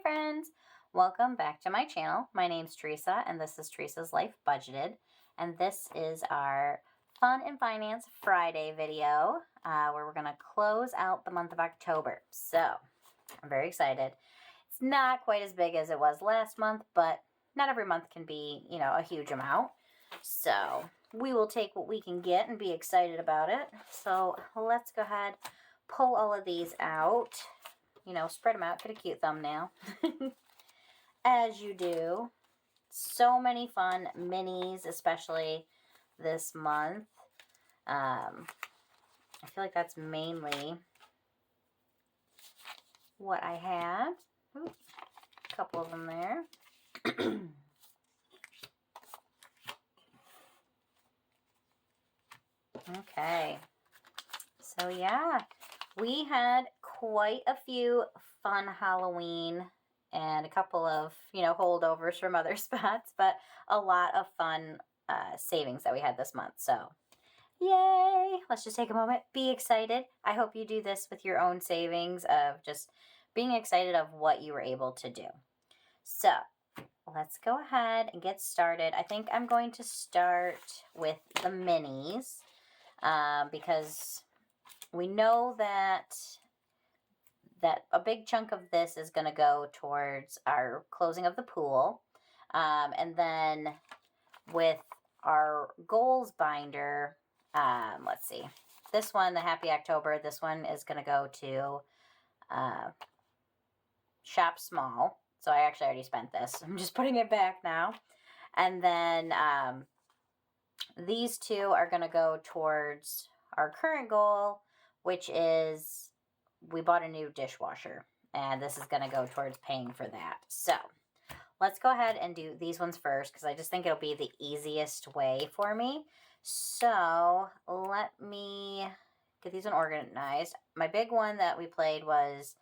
friends, welcome back to my channel. My name's Teresa and this is Teresa's Life Budgeted, and this is our Fun and Finance Friday video where we're going to close out the month of October. So I'm very excited. It's not quite as big as it was last month, but not every month can be, a huge amount. So we will take what we can get and be excited about it. So let's go ahead, pull all of these out. Spread them out, get a cute thumbnail. As you do. So many fun minis, especially this month. I feel like that's mainly what I had. Ooh, a couple of them there. Okay. So yeah, we had quite a few fun Halloween and a couple of, holdovers from other spots, but a lot of fun savings that we had this month. So yay! Let's just take a moment, be excited. I hope you do this with your own savings of just being excited of what you were able to do. So let's go ahead and get started. I think I'm going to start with the minis because we know that a big chunk of this is going to go towards our closing of the pool. And then with our goals binder, let's see. This one, the Happy October, this one is going to go to Shop Small. So I actually already spent this. I'm just putting it back now. And then these two are going to go towards our current goal, which is we bought a new dishwasher, and this is going to go towards paying for that. So let's go ahead and do these ones first because I just think it'll be the easiest way for me. So let me get these one organized. My big one that we played was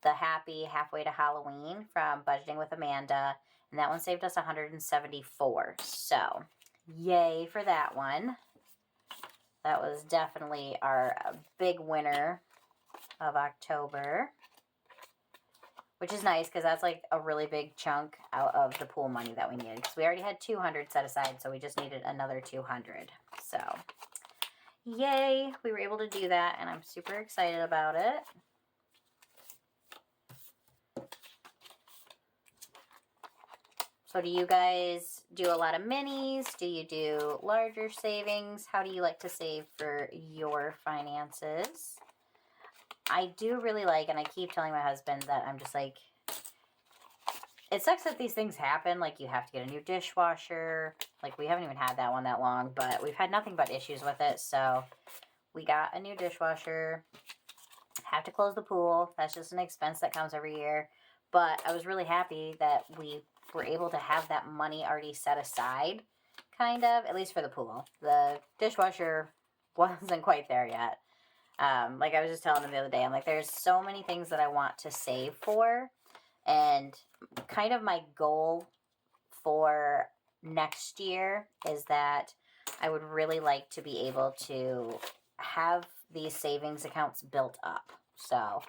the Happy Halfway to Halloween from Budgeting with Amanda, and that one saved us $174. So yay for that one. That was definitely our big winner of October, which is nice because that's like a really big chunk out of the pool money that we needed because we already had 200 set aside, so we just needed another 200. So yay, we were able to do that, and I'm super excited about it. So do you guys do a lot of minis? Do you do larger savings? How do you like to save for your finances? I do really like, and I keep telling my husband that I'm just like, it sucks that these things happen. Like you have to get a new dishwasher. Like we haven't even had that one that long, but we've had nothing but issues with it. So we got a new dishwasher. Have to close the pool. That's just an expense that comes every year. But I was really happy that we were able to have that money already set aside, kind of, at least for the pool. The dishwasher wasn't quite there yet. Like I was just telling them the other day, I'm like, there's so many things that I want to save for. And kind of my goal for next year is that I would really like to be able to have these savings accounts built up. So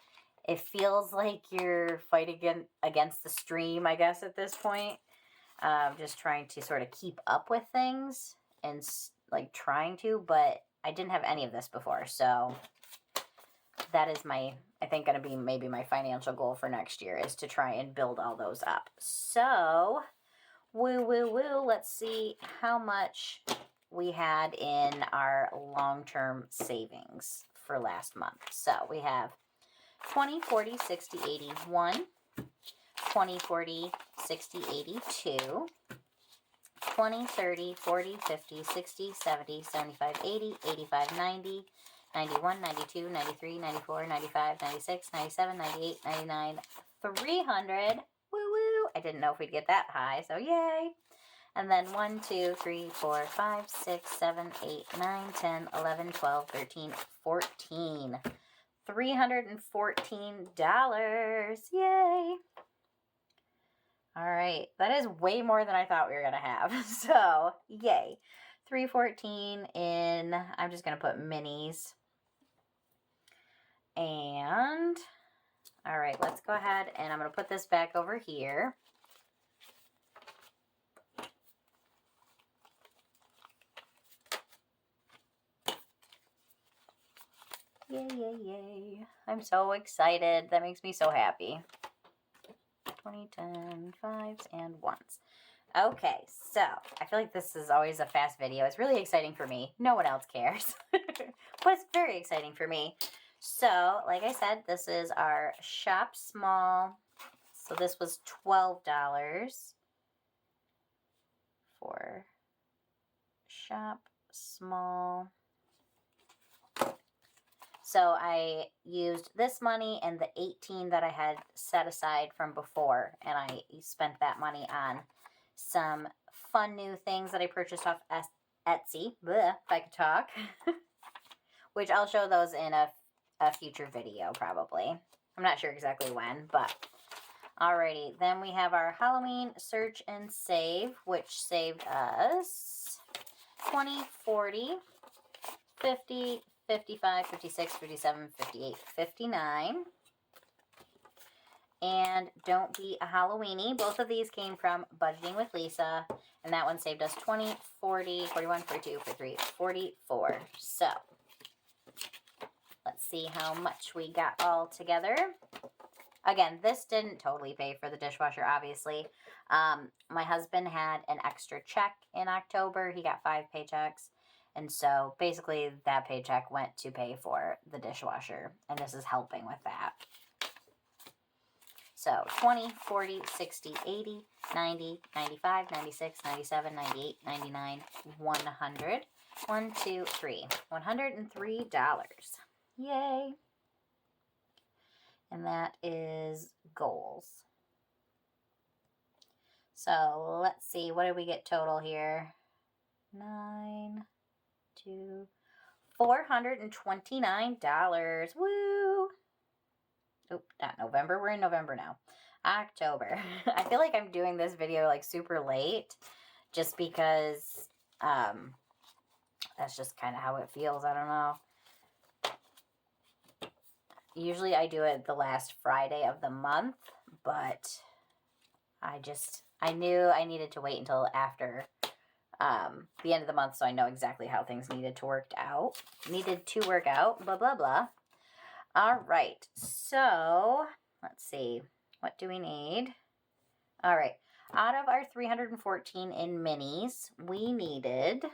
it feels like you're fighting against the stream, I guess, at this point. Just trying to sort of keep up with things and like trying to, but I didn't have any of this before. So that is I think going to be maybe my financial goal for next year is to try and build all those up. So let's see how much we had in our long-term savings for last month. So we have 20, 40, 60, 81, 20, 40, 60, 82, 20, 30, 40, 50, 60, 70, 75, 80, 85, 90, 91, 92, 93, 94, 95, 96, 97, 98, 99, 300. Woo! I didn't know if we'd get that high, so yay! And then 1, 2, 3, 4, 5, 6, 7, 8, 9, 10, 11, 12, 13, 14. $314. Yay! All right, that is way more than I thought we were going to have. So, yay. 314 in, I'm just going to put minis. And All right, let's go ahead and I'm going to put this back over here. Yay, yay, yay. I'm so excited. That makes me so happy. 20, 10, 5s, and 1s. Okay, so I feel like this is always a fast video. It's really exciting for me. No one else cares. But it's very exciting for me. So, like I said, this is our Shop Small. So this was $12 for Shop Small. So I used this money and the 18 that I had set aside from before, and I spent that money on some fun new things that I purchased off Etsy, if I could talk, which I'll show those in a future video probably. I'm not sure exactly when, but alrighty. Then we have our Halloween Search and Save, which saved us 20, 40, 50, 55, 56, 57, 58, 59. And Don't Be a Halloweenie. Both of these came from Budgeting with Lisa. And that one saved us 20, 40, 41, 42, 43, 44. So, let's see how much we got all together. Again, this didn't totally pay for the dishwasher, obviously. My husband had an extra check in October. He got 5 paychecks. And so, basically, that paycheck went to pay for the dishwasher. And this is helping with that. So, 20, 40, 60, 80, 90, 95, 96, 97, 98, 99, 100. 1, 2, 3. $103. Yay. And that is goals. So, let's see. What did we get total here? 9, 2, $429. Woo! Oop, not November. We're in November now. October. I feel like I'm doing this video like super late just because that's just kind of how it feels. I don't know. Usually I do it the last Friday of the month, but I knew I needed to wait until after the end of the month so I know exactly how things needed to work out, blah, blah, blah. All right, so let's see. What do we need? All right, out of our 314 in minis, we needed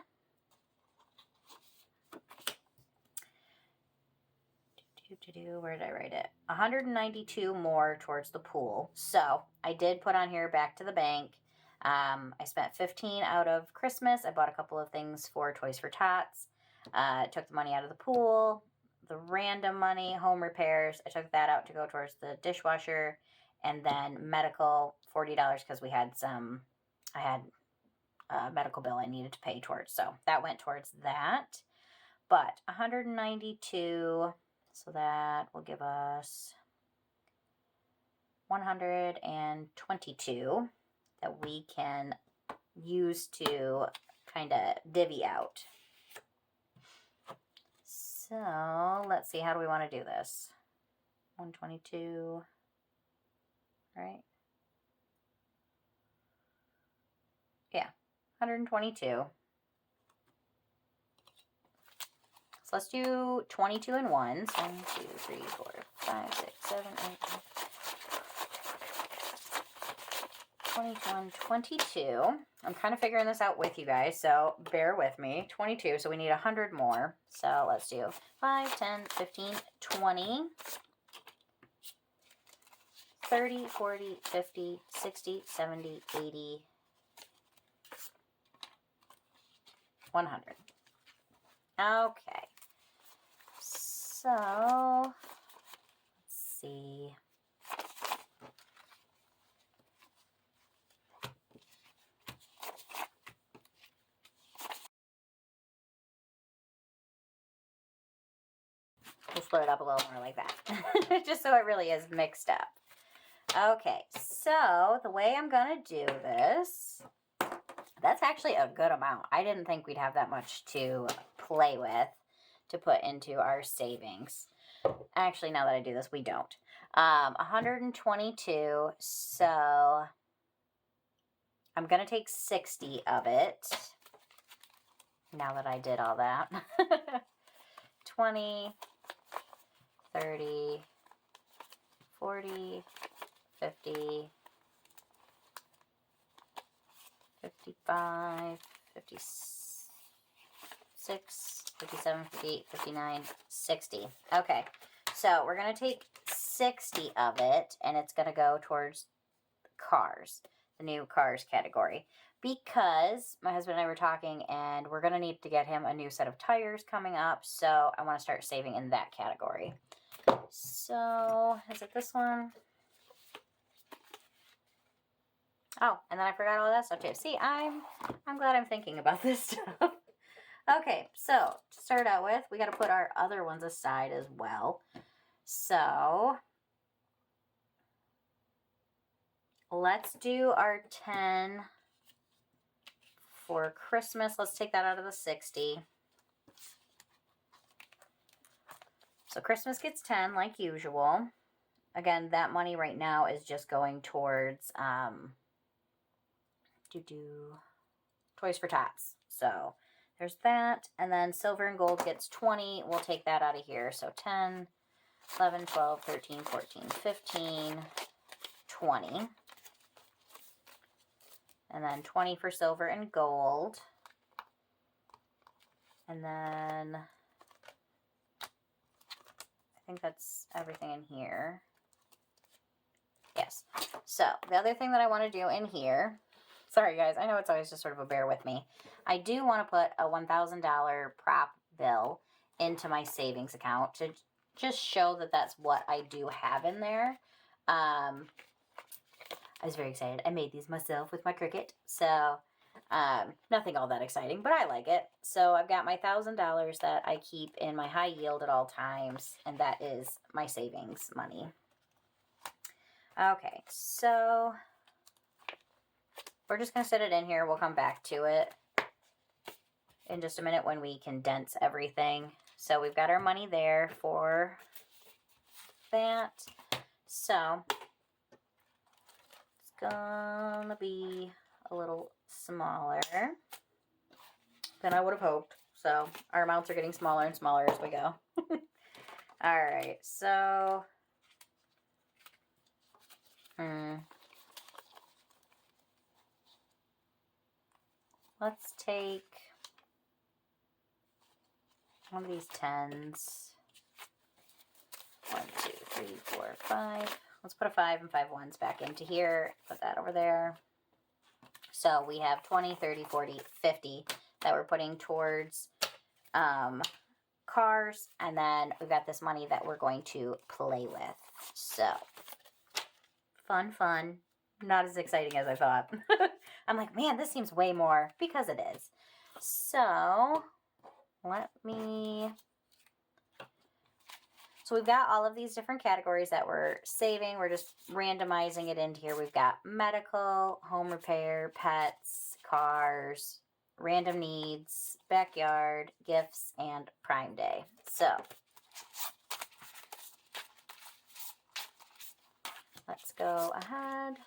where did I write it? 192 more towards the pool. So I did put on here back to the bank. I spent 15 out of Christmas. I bought a couple of things for Toys for Tots. Took the money out of the pool. The random money, home repairs, I took that out to go towards the dishwasher. And then medical, $40 because I had a medical bill I needed to pay towards. So that went towards that. But 192, so that will give us 122 that we can use to kind of divvy out. So, let's see, how do we want to do this? 122, right? Yeah, 122. So let's do 22 and 1s. 1, 2, 3, 4, 5, 6, 7, 8, 21, 22. I'm kind of figuring this out with you guys, so bear with me. 22, so we need 100 more. So let's do 5, 10, 15, 20, 30, 40, 50, 60, 70, 80, 100. Okay. So, let's see. We'll split it up a little more like that, just so it really is mixed up. Okay, so the way I'm going to do this, that's actually a good amount. I didn't think we'd have that much to play with to put into our savings. Actually, now that I do this, we don't. $122. So I'm going to take 60 of it. Now that I did all that. 20, 30, 40, 50, 55, 56, 57, 58, 59, 60. Okay, so we're going to take 60 of it, and it's going to go towards cars, the new cars category. Because my husband and I were talking, and we're going to need to get him a new set of tires coming up, so I want to start saving in that category. So, is it this one? Oh, and then I forgot all that stuff too. See, I'm glad I'm thinking about this stuff. Okay, so to start out with, we got to put our other ones aside as well. So, let's do our 10 for Christmas. Let's take that out of the 60. So Christmas gets 10 like usual. Again, that money right now is just going towards Toys for Tots. So there's that. And then silver and gold gets 20. We'll take that out of here. So 10, 11, 12, 13, 14, 15, 20. And then 20 for silver and gold. And then I think that's everything in here. Yes. So the other thing that I want to do in here, sorry guys, I know it's always just sort of a bear with me. I do want to put a $1,000 prop bill into my savings account to just show that that's what I do have in there. I was very excited. I made these myself with my Cricut. So, nothing all that exciting, but I like it. So, I've got my $1,000 that I keep in my high yield at all times, and that is my savings money. Okay, so we're just going to set it in here. We'll come back to it in just a minute when we condense everything. So, we've got our money there for that. So, gonna be a little smaller than I would have hoped. So our amounts are getting smaller and smaller as we go. All right, so let's take one of these 10s. 1, 2, 3, 4, 5. Let's put a 5 and 5 ones back into here. Put that over there. So we have 20, 30, 40, 50 that we're putting towards cars. And then we've got this money that we're going to play with. So, fun. Not as exciting as I thought. I'm like, man, this seems way more, because it is. So, So we've got all of these different categories that we're saving. We're just randomizing it into here. We've got medical, home repair, pets, cars, random needs, backyard, gifts, and Prime Day. So let's go ahead.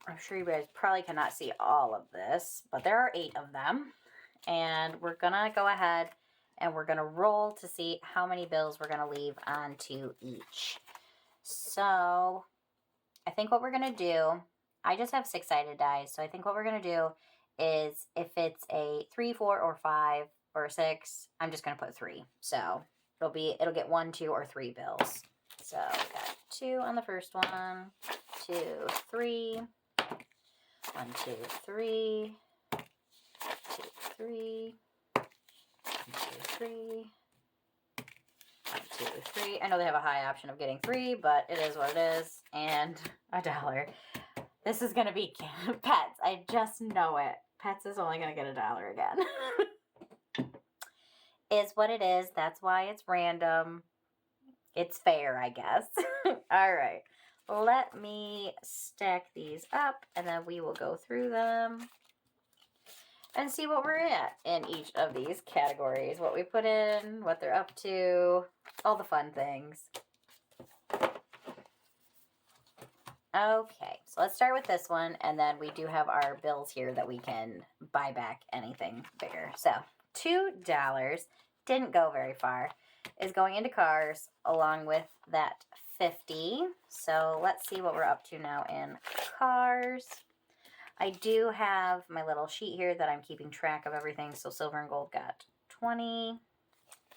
I'm sure you guys probably cannot see all of this, but there are 8 of them. And we're going to go ahead and we're going to roll to see how many bills we're going to leave onto each. So I think what we're going to do, I just have 6-sided dice. So I think what we're going to do is if it's a 3, 4, or 5, or 6, I'm just going to put 3. So it'll get 1, 2, or 3 bills. So we got 2 on the first one, 2, 3. 1, 2, 3, 2, 3, 1, 2, 3, 1, 2, 3. I know they have a high option of getting 3, but it is what it is. And $1. This is going to be pets. I just know it. Pets is only going to get $1 again. Is what it is. That's why it's random. It's fair, I guess. All right. Let me stack these up, and then we will go through them. and see what we're at in each of these categories. What we put in, what they're up to, all the fun things. Okay, so let's start with this one, and then we do have our bills here that we can buy back anything bigger. So, $2 didn't go very far, is going into cars along with that 50. So let's see what we're up to now in cars. I do have my little sheet here that I'm keeping track of everything. So silver and gold got 20.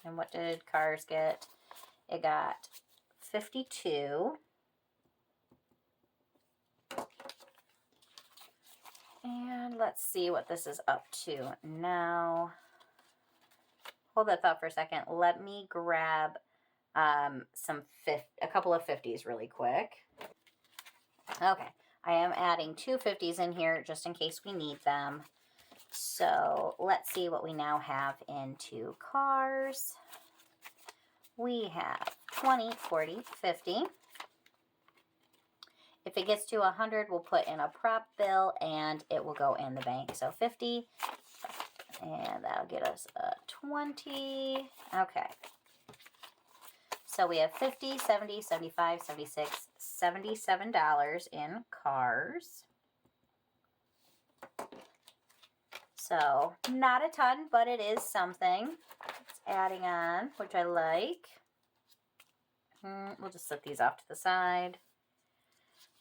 And what did cars get? It got 52. And let's see what this is up to now. Hold that thought for a second. Let me grab a couple of 50s really quick. Okay, I am adding 2 50s in here just in case we need them. So let's see what we now have into cars. We have 20, 40, 50. If it gets to 100, we'll put in a prop bill and it will go in the bank. So 50, and that'll get us a 20. Okay. So we have 50, 70, 75, 76, $77 in cars. So not a ton, but it is something. It's adding on, which I like. We'll just set these off to the side.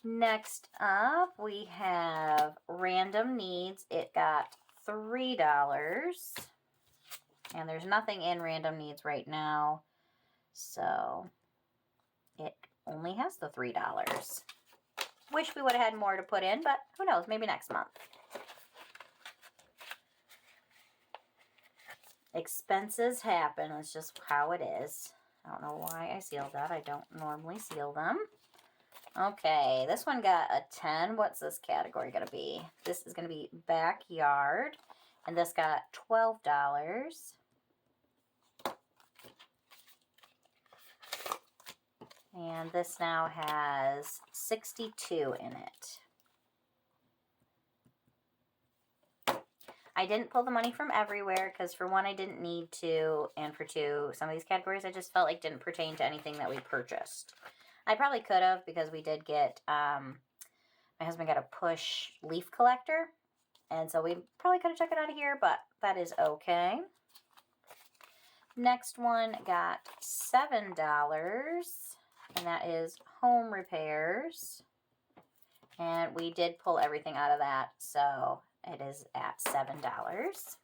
Next up, we have random needs. It got $3. And there's nothing in random needs right now. So it only has the $3. Wish we would have had more to put in, but who knows, maybe next month. Expenses happen. It's just how it is. I don't know why I sealed that. I don't normally seal them. Okay, this one got a 10. What's this category going to be? This is going to be backyard. And this got $12. And this now has 62 in it. I didn't pull the money from everywhere because for one, I didn't need to. And for two, some of these categories I just felt like didn't pertain to anything that we purchased. I probably could have because we did get, my husband got a push leaf collector. And so we probably could have took it out of here, but that is okay. Next one got $7. And that is home repairs. And we did pull everything out of that, so it is at $7.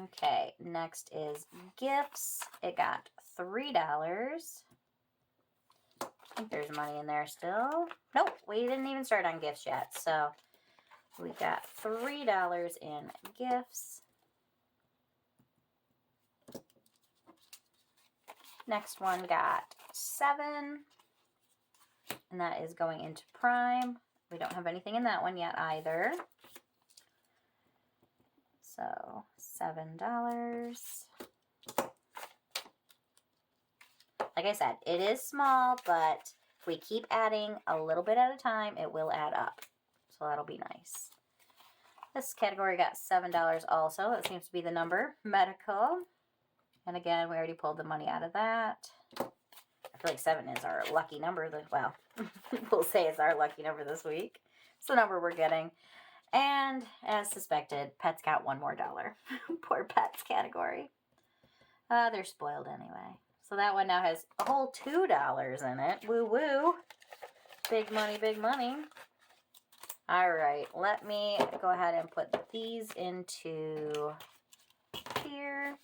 Okay, next is gifts. It got $3. I think there's money in there still. Nope, we didn't even start on gifts yet, so we got $3 in gifts. Next one got 7, and that is going into Prime. We don't have anything in that one yet either. So $7. Like I said, it is small, but if we keep adding a little bit at a time, it will add up. So that'll be nice. This category got $7 also. That seems to be the number. Medical. And again, we already pulled the money out of that. I feel like 7 is our lucky number. Well, we'll say it's our lucky number this week. It's the number we're getting. And as suspected, pets got $1 more. Poor pets category. They're spoiled anyway. So that one now has a whole $2 in it. Woo woo. Big money, big money. All right, let me go ahead and put these into here.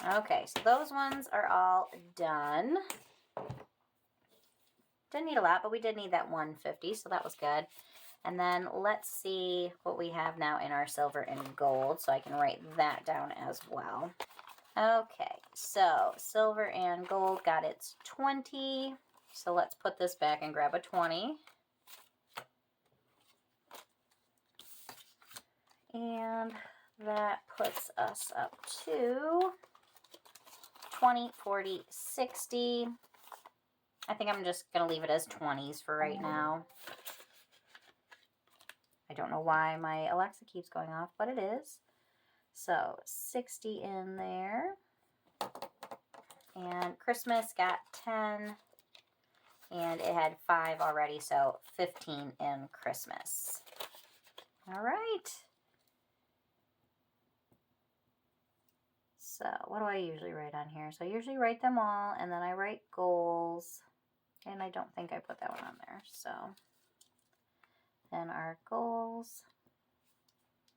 Okay, so those ones are all done. Didn't need a lot, but we did need that 150, so that was good. And then let's see what we have now in our silver and gold, so I can write that down as well. Okay, so silver and gold got its 20. So let's put this back and grab a 20. And that puts us up to 20, 40, 60. I think I'm just going to leave it as 20s for right now. I don't know why my Alexa keeps going off, but it is. So 60 in there. And Christmas got 10. And it had 5 already, so 15 in Christmas. All right. So what do I usually write on here? So I usually write them all, and then I write goals. And I don't think I put that one on there. So then our goals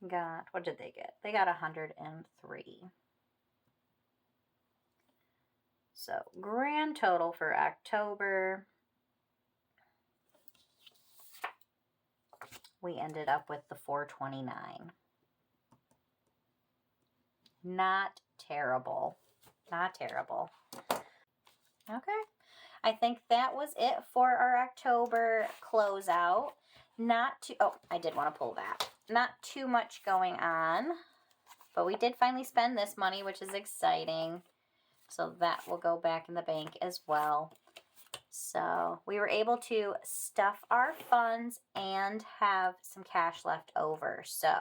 got, what did they get? They got 103. So grand total for October, we ended up with the 429. Not terrible. Not terrible. Okay. I think that was it for our October closeout. Not too, oh, I did want to pull that. Not too much going on, but we did finally spend this money, which is exciting. So that will go back in the bank as well. So we were able to stuff our funds and have some cash left over. So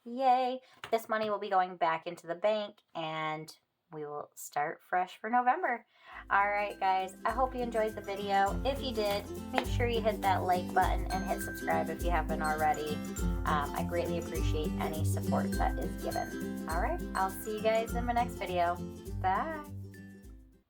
yay, this money will be going back into the bank and we will start fresh for November. All right, guys, I hope you enjoyed the video. If you did, make sure you hit that like button and hit subscribe if you haven't already. I greatly appreciate any support that is given. All right, I'll see you guys in my next video. Bye.